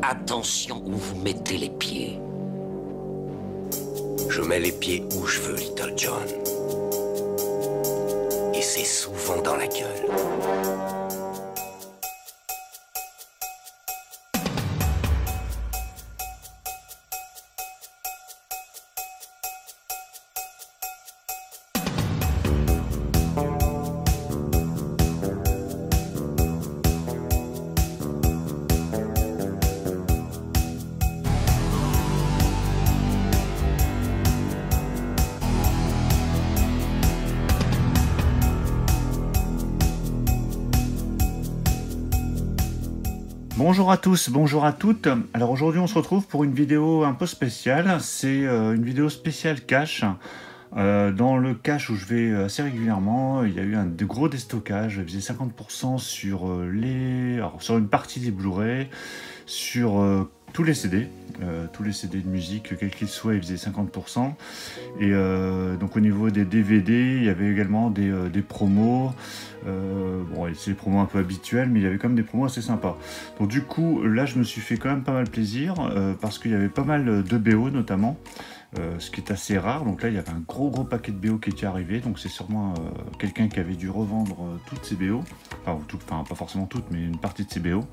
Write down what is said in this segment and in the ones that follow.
attention où vous mettez les pieds. Je mets les pieds où je veux, Little John. Et c'est souvent dans la gueule. Bonjour à tous, bonjour à toutes. Alors aujourd'hui on se retrouve pour une vidéo un peu spéciale. C'est une vidéo spéciale cash. Dans le cash où je vais assez régulièrement, il y a eu un gros déstockage. Il faisait 50% sur sur une partie des Blu-ray, sur tous les CD. Tous les CD de musique, quels qu'ils soient, ils faisaient 50%. Et donc au niveau des DVD, il y avait également des promos. Bon, c'est des promos un peu habituels, mais il y avait quand même des promos assez sympas. Donc du coup, là, je me suis fait quand même pas mal plaisir, parce qu'il y avait pas mal de BO notamment. Ce qui est assez rare. Donc là il y avait un gros paquet de BO qui était arrivé, donc c'est sûrement quelqu'un qui avait dû revendre toutes ses BO, enfin pas forcément toutes, mais une partie de ses BO.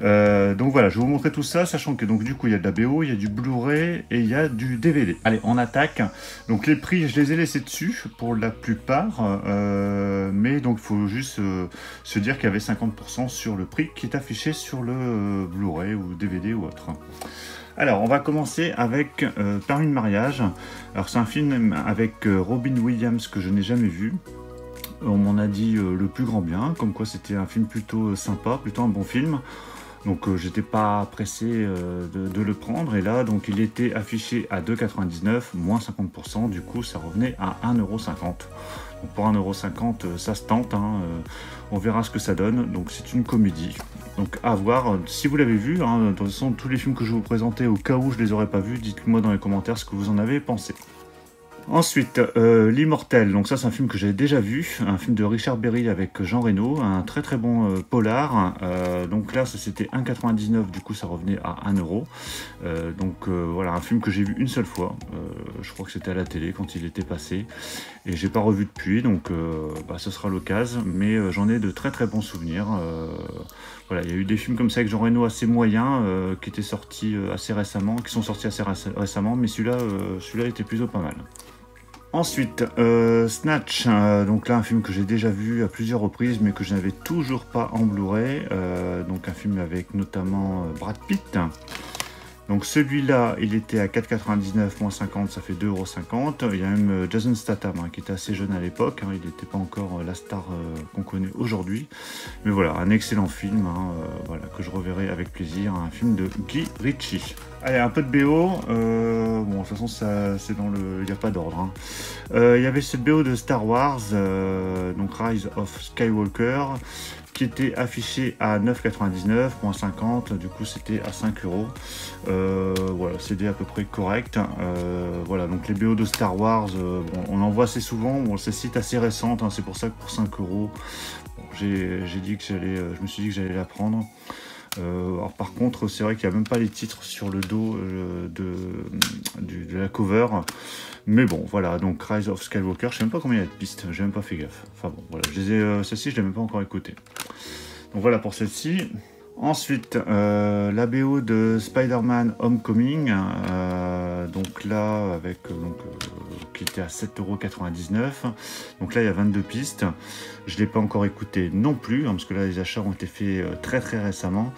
Donc voilà, je vais vous montrer tout ça, sachant que donc du coup il y a de la BO, il y a du Blu-ray et il y a du DVD. Allez, on attaque. Donc les prix, je les ai laissés dessus pour la plupart, mais donc il faut juste se dire qu'il y avait 50% sur le prix qui est affiché sur le Blu-ray ou DVD ou autre. Alors, on va commencer avec Permis de mariage. Alors, c'est un film avec Robin Williams que je n'ai jamais vu. On m'en a dit le plus grand bien, comme quoi c'était un film plutôt sympa, plutôt un bon film. Donc, j'étais pas pressé de le prendre. Et là, donc, il était affiché à 2,99, moins 50%. Du coup, ça revenait à 1,50 €. Donc, pour 1,50 €, ça se tente. On verra ce que ça donne. Donc, c'est une comédie. Donc à voir, si vous l'avez vu, de toute façon tous les films que je vais vous présenter, au cas où je les aurais pas vus, dites-moi dans les commentaires ce que vous en avez pensé. Ensuite, L'Immortel, donc ça c'est un film que j'avais déjà vu, un film de Richard Berry avec Jean Reno, un très bon polar. Donc là ça c'était 1,99 €, du coup ça revenait à 1 €. Donc voilà, un film que j'ai vu une seule fois, je crois que c'était à la télé quand il était passé, et j'ai pas revu depuis, donc ce sera l'occasion, mais j'en ai de très bons souvenirs. Voilà, il y a eu des films comme ça avec Jean Reno assez moyens, qui étaient sortis assez récemment, qui sont sortis assez récemment, mais celui-là était plutôt pas mal. Ensuite, Snatch, donc là un film que j'ai déjà vu à plusieurs reprises mais que je n'avais toujours pas en Blu-ray, donc un film avec notamment Brad Pitt. Donc celui-là, il était à 4,99, moins 50, ça fait 2,50 €. Il y a même Jason Statham qui était assez jeune à l'époque, il n'était pas encore la star qu'on connaît aujourd'hui. Mais voilà, un excellent film, voilà, que je reverrai avec plaisir, un film de Guy Ritchie. Allez, un peu de BO, bon de toute façon c'est dans le... il n'y a pas d'ordre. Il y avait cette BO de Star Wars, donc Rise of Skywalker, qui était affiché à 9,99, moins 50, du coup c'était à 5 €. Voilà, CD à peu près correct. Voilà, donc les BO de Star Wars, bon, on en voit assez souvent, bon, c'est site assez récente, c'est pour ça que pour 5 €, bon, j'ai dit que j'allais, je me suis dit que j'allais la prendre. Alors par contre c'est vrai qu'il n'y a même pas les titres sur le dos de la cover, mais bon voilà, donc Rise of Skywalker, je sais même pas combien il y a de pistes, j'ai même pas fait gaffe, enfin bon voilà, celle-ci je l'ai même pas encore écoutée, donc voilà pour celle-ci. Ensuite, la BO de Spider-Man Homecoming, donc là, avec, qui était à 7,99 €. Donc là, il y a 22 pistes. Je ne l'ai pas encore écouté non plus, parce que là, les achats ont été faits très récemment.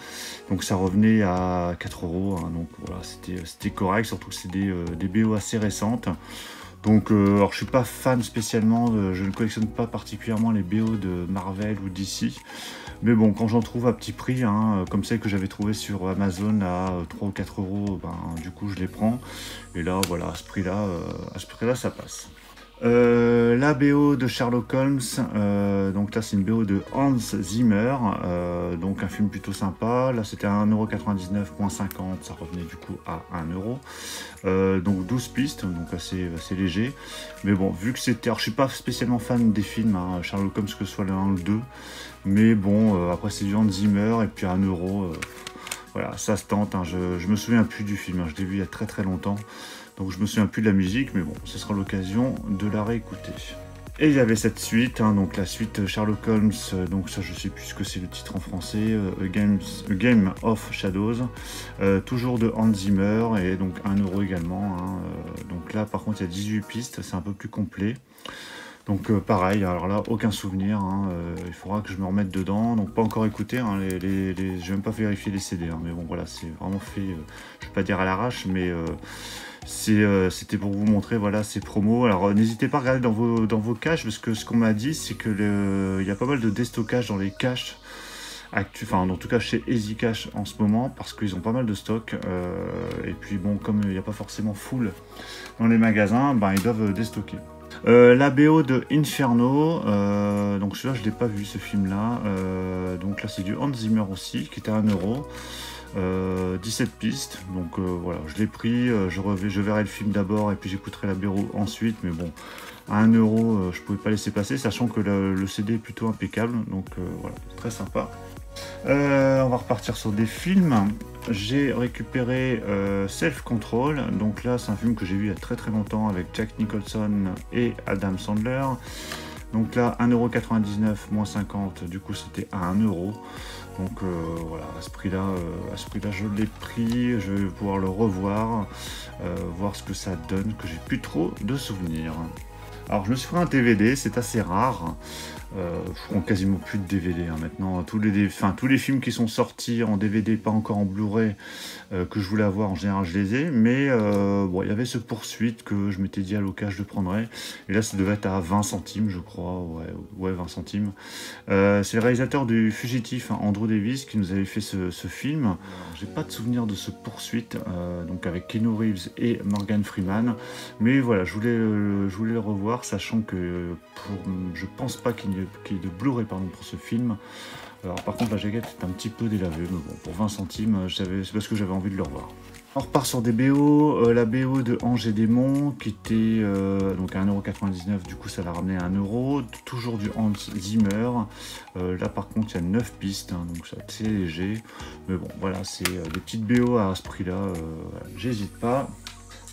Donc ça revenait à 4 €. Donc voilà, c'était correct, surtout que c'est des BO assez récentes. Donc, alors je suis pas fan spécialement, je ne collectionne pas particulièrement les BO de Marvel ou DC, mais bon, quand j'en trouve à petit prix, comme celle que j'avais trouvée sur Amazon à 3 ou 4 €, du coup je les prends, et là voilà, à ce prix-là ça passe. La BO de Sherlock Holmes, donc là c'est une BO de Hans Zimmer, donc un film plutôt sympa. Là c'était à 1,99 €, moins 50, ça revenait du coup à 1 €. Donc 12 pistes, donc assez léger. Mais bon, vu que c'était... Alors je suis pas spécialement fan des films, Sherlock Holmes, que ce soit le 1 ou le 2, mais bon, après c'est du Hans Zimmer, et puis à 1 €, voilà, ça passe. La BO de Sherlock Holmes, donc là c'est une BO de Hans Zimmer, donc un film plutôt sympa. Là c'était à 1,99 €, moins 50, ça revenait du coup à 1 €. Donc 12 pistes, donc assez léger. Mais bon, vu que c'était... Alors je suis pas spécialement fan des films, Sherlock Holmes, que ce soit le 1 ou le 2, mais bon, après c'est du Hans Zimmer, et puis à 1 €, Voilà, ça se tente, hein. Je me souviens plus du film, hein. Je l'ai vu il y a très très longtemps, donc je me souviens plus de la musique, mais bon, ce sera l'occasion de la réécouter. Et il y avait cette suite, hein, donc la suite Sherlock Holmes, donc ça je sais plus ce que c'est le titre en français, A Game of Shadows, toujours de Hans Zimmer, et donc 1 euro également, hein, donc là par contre il y a 18 pistes, c'est un peu plus complet. Donc pareil, alors là aucun souvenir, hein, il faudra que je me remette dedans, donc pas encore écouté, hein, j'ai même pas vérifié les CD, hein, mais bon voilà, c'est vraiment fait, je vais pas dire à l'arrache, mais c'était pour vous montrer voilà ces promos. Alors n'hésitez pas à regarder dans vos caches, parce que ce qu'on m'a dit c'est que il y a pas mal de déstockage dans les caches actuelles, enfin en tout cas chez Easy Cash en ce moment, parce qu'ils ont pas mal de stock, et puis bon, comme il n'y a pas forcément full dans les magasins, ben ils doivent déstocker. La BO de Inferno, donc celui-là je l'ai pas vu, ce film là, donc là c'est du Hans Zimmer aussi, qui était à 1 euro. 17 pistes, donc voilà, je l'ai pris, je verrai le film d'abord et puis j'écouterai la BO ensuite, mais bon, à 1 euro, je pouvais pas laisser passer, sachant que le CD est plutôt impeccable, donc voilà, très sympa. On va repartir sur des films. J'ai récupéré Self Control, donc là c'est un film que j'ai vu il y a très très longtemps avec Jack Nicholson et Adam Sandler. Donc là 1,99€, moins 50, du coup c'était à 1 euro. Donc voilà, à ce prix-là, je l'ai pris, je vais pouvoir le revoir, voir ce que ça donne, que j'ai plus trop de souvenirs. Alors je me suis fait un DVD, c'est assez rare. Je prends quasiment plus de DVD hein, maintenant. Tous les films qui sont sortis en DVD, pas encore en Blu-ray, que je voulais avoir, en général je les ai. Mais bon, il y avait ce poursuite que je m'étais dit à l'occasion je le prendrais. Et là ça devait être à 20 centimes je crois. Ouais 20 centimes. C'est le réalisateur du Fugitif, hein, Andrew Davis, qui nous avait fait ce film. J'ai pas de souvenir de ce poursuite, donc avec Keanu Reeves et Morgan Freeman. Mais voilà, je voulais le revoir, sachant que je pense pas qu'il y ait de Blu-ray pour ce film. Alors par contre la jaquette est un petit peu délavée, mais bon, pour 20 centimes, c'est parce que j'avais envie de le revoir. On repart sur des BO, la BO de Ange et Démons, qui était donc à 1,99€, du coup ça l'a ramené à 1 euro, toujours du Hans Zimmer. Là par contre il y a 9 pistes, hein, donc c'est assez léger, mais bon voilà, c'est des petites BO à ce prix là, j'hésite pas.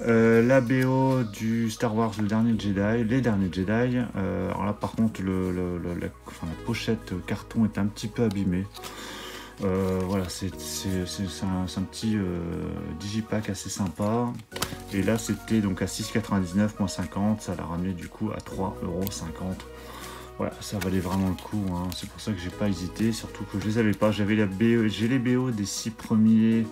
La BO du Star Wars, les derniers Jedi. Alors là par contre la pochette carton est un petit peu abîmée. Voilà, c'est un petit digipack assez sympa. Et là c'était donc à 6,99 moins 50, ça l'a ramené du coup à 3,50€. Voilà, ça valait vraiment le coup, hein. C'est pour ça que j'ai pas hésité, surtout que je les avais pas. J'ai les BO des 6 premiers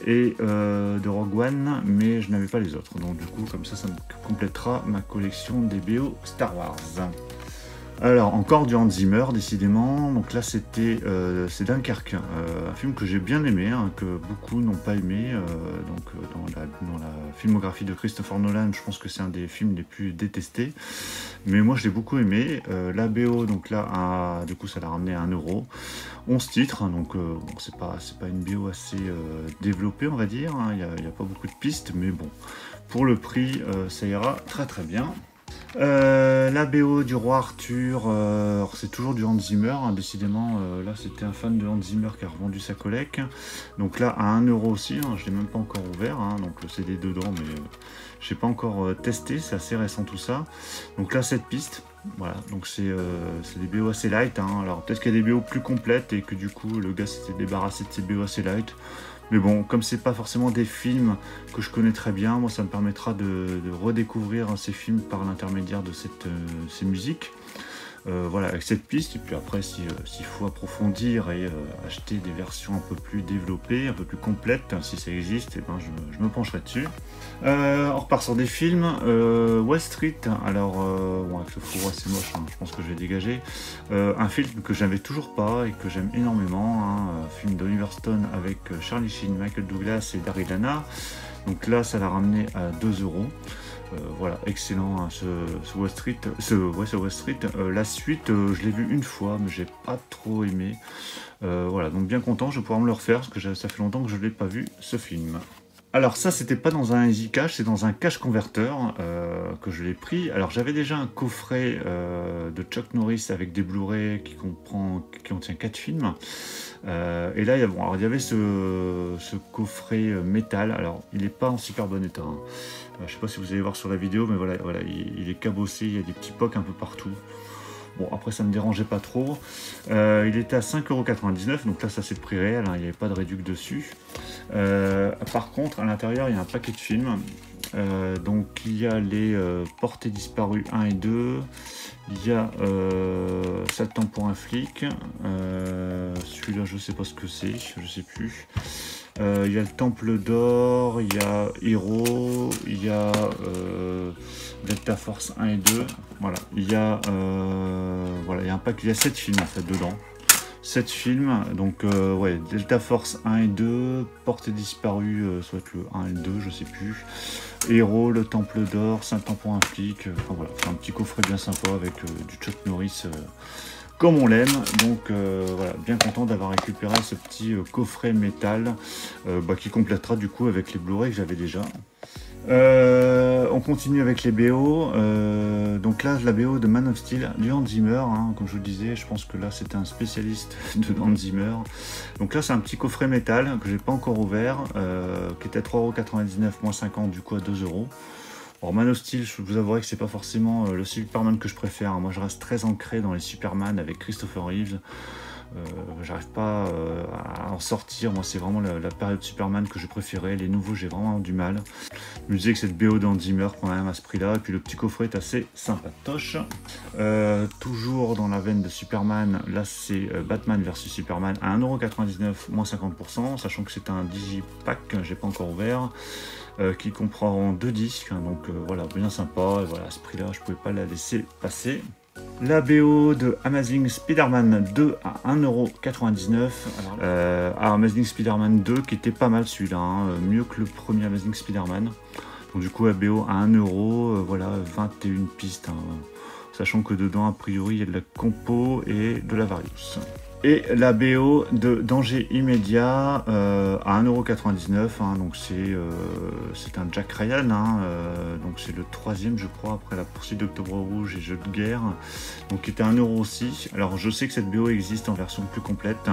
et de Rogue One, mais je n'avais pas les autres, donc du coup comme ça me complétera ma collection des BO Star Wars. Alors encore du Hans Zimmer décidément, donc là c'est Dunkerque, un film que j'ai bien aimé, hein, que beaucoup n'ont pas aimé, dans la filmographie de Christopher Nolan, je pense que c'est un des films les plus détestés, mais moi je l'ai beaucoup aimé. La BO, donc là du coup ça l'a ramené à 1 euro, 11 titres, hein, donc bon, c'est pas une BO assez développée on va dire, hein, il n'y a pas beaucoup de pistes, mais bon, pour le prix ça ira très très bien. La BO du Roi Arthur, c'est toujours du Hans Zimmer, hein, décidément, là c'était un fan de Hans Zimmer qui a revendu sa collecte, donc là à 1 euro aussi, hein, je l'ai même pas encore ouvert, hein, donc le CD dedans, mais j'ai pas encore testé, c'est assez récent tout ça. Donc là 7 pistes, voilà, donc c'est des BO assez light, hein. Alors peut-être qu'il y a des BO plus complètes et que du coup le gars s'était débarrassé de ces BO assez light. Mais bon, comme c'est pas forcément des films que je connais très bien, moi ça me permettra de redécouvrir ces films par l'intermédiaire de ces musiques. Voilà, avec cette piste, et puis après s'il faut approfondir et acheter des versions un peu plus développées, un peu plus complètes, si ça existe, et ben je me pencherai dessus. On repart sur des films. Wall Street, alors bon, avec le fourreau c'est moche, hein, je pense que je vais dégager. Un film que j'avais toujours pas et que j'aime énormément, hein, un film d'Oliver Stone avec Charlie Sheen, Michael Douglas et Daryl Hannah. Donc là ça l'a ramené à 2 euros. Voilà, excellent, hein, ce Wall Street. La suite, je l'ai vu une fois, mais j'ai pas trop aimé. Voilà, donc bien content, je vais pouvoir me le refaire, parce que ça fait longtemps que je l'ai pas vu, ce film. Alors ça, c'était pas dans un Easy Cache, c'est dans un cache converteur que je l'ai pris. Alors j'avais déjà un coffret de Chuck Norris avec des Blu-ray qui contient 4 films. Et là, il y avait ce coffret métal. Alors, il n'est pas en super bon état, hein. Je ne sais pas si vous allez voir sur la vidéo, mais voilà, il est cabossé, il y a des petits pocs un peu partout. Bon, après, ça ne me dérangeait pas trop. Il était à 5,99 €, donc là, ça c'est le prix réel, hein, il n'y avait pas de réduc dessus. Par contre, à l'intérieur, il y a un paquet de films. Donc, il y a les Portées disparues 1 et 2. Il y a 7 temps pour un flic. Celui-là, je ne sais pas ce que c'est, je ne sais plus. Il y a le Temple d'Or, il y a Hero, il y a Delta Force 1 et 2. Voilà, il y a un pack, il y a 7 films en fait dedans. 7 films, donc ouais, Delta Force 1 et 2, Portée disparue, soit le 1 et le 2, je sais plus. Hero, le Temple d'Or, 5 temps pour un flic, enfin voilà, c'est un petit coffret bien sympa avec du Chuck Norris comme on l'aime. Donc voilà, bien content d'avoir récupéré ce petit coffret métal qui complétera du coup avec les Blu-ray que j'avais déjà. On continue avec les BO. Donc là, la BO de Man of Steel du Hans Zimmer, hein, comme je vous le disais, je pense que là c'était un spécialiste de Hans Zimmer. Donc là, c'est un petit coffret métal que j'ai pas encore ouvert, qui était à 3,99 € moins 50 du coup à 2 €. Alors Man of Steel, je vous avouerai que c'est pas forcément le Superman que je préfère. Moi, je reste très ancré dans les Superman avec Christopher Reeves. J'arrive pas à en sortir. Moi, c'est vraiment la période Superman que je préférais. Les nouveaux, j'ai vraiment du mal. Je me disais que cette BO d'Hans Zimmer quand même à ce prix-là. Et puis le petit coffret est assez sympatoche. Toujours dans la veine de Superman, là c'est Batman vs Superman à 1,99 € moins 50%, sachant que c'est un digipack, j'ai pas encore ouvert. Qui comprend 2 disques, hein, donc voilà, bien sympa. Et voilà, à ce prix-là, je pouvais pas la laisser passer. La BO de Amazing Spider-Man 2 à 1,99 €. Amazing Spider-Man 2 qui était pas mal celui-là, hein, mieux que le premier Amazing Spider-Man. Donc du coup la BO à 1 €, voilà, 21 pistes, hein, sachant que dedans a priori il y a de la compo et de la Various. Et la BO de Danger Immédiat à 1,99 €, hein, donc c'est un Jack Ryan, hein, donc c'est le 3e je crois après La Poursuite d'Octobre Rouge et Jeux de guerre, donc qui était à 1 € aussi. Alors je sais que cette BO existe en version plus complète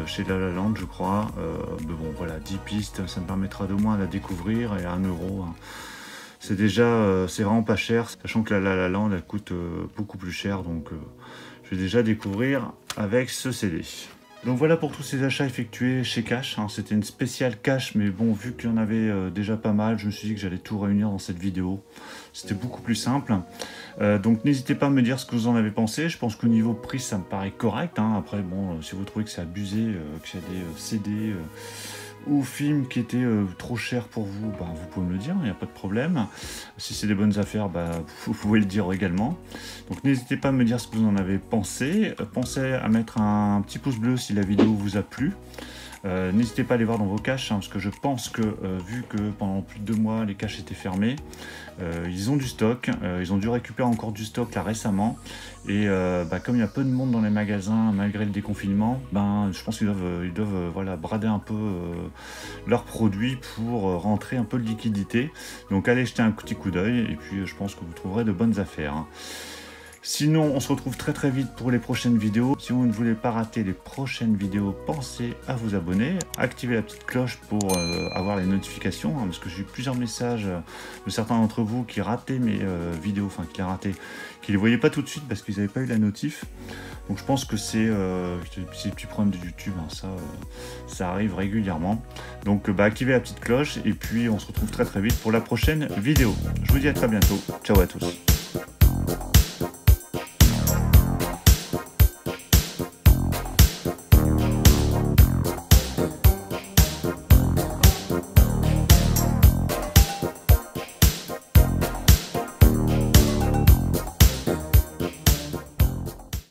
chez La La Land je crois, mais bon voilà, 10 pistes, ça me permettra de moins la découvrir, et à 1 €, hein. C'est déjà, c'est vraiment pas cher, sachant que La La Land elle coûte beaucoup plus cher, donc je vais déjà découvrir avec ce CD. Donc voilà pour tous ces achats effectués chez Cache, hein. C'était une spéciale Cache, mais bon, vu qu'il y en avait déjà pas mal, je me suis dit que j'allais tout réunir dans cette vidéo. C'était beaucoup plus simple. Donc n'hésitez pas à me dire ce que vous en avez pensé. Je pense qu'au niveau prix, ça me paraît correct, hein. Après, bon, si vous trouvez que c'est abusé, qu'il y a des CD ou films qui étaient trop chers pour vous, bah, vous pouvez me le dire, il n'y a pas de problème. Si c'est des bonnes affaires, bah, vous pouvez le dire également. Donc n'hésitez pas à me dire ce que vous en avez pensé. Pensez à mettre un petit pouce bleu si la vidéo vous a plu. N'hésitez pas à aller voir dans vos caches, hein, parce que je pense que vu que pendant plus de 2 mois les caches étaient fermées, ils ont du stock, ils ont dû récupérer encore du stock là récemment, et comme il y a peu de monde dans les magasins malgré le déconfinement, je pense qu'ils doivent voilà, brader un peu leurs produits pour rentrer un peu de liquidité. Donc allez jeter un petit coup d'œil, et puis je pense que vous trouverez de bonnes affaires, hein. Sinon, on se retrouve très très vite pour les prochaines vidéos. Si vous ne voulez pas rater les prochaines vidéos, pensez à vous abonner, activer la petite cloche pour avoir les notifications, hein, parce que j'ai eu plusieurs messages de certains d'entre vous qui rataient mes vidéos, enfin qui les rataient, qui les voyaient pas tout de suite parce qu'ils n'avaient pas eu la notif. Donc je pense que c'est des petits problèmes de YouTube, hein, ça arrive régulièrement. Donc activez la petite cloche, et puis on se retrouve très très vite pour la prochaine vidéo. Je vous dis à très bientôt. Ciao à tous.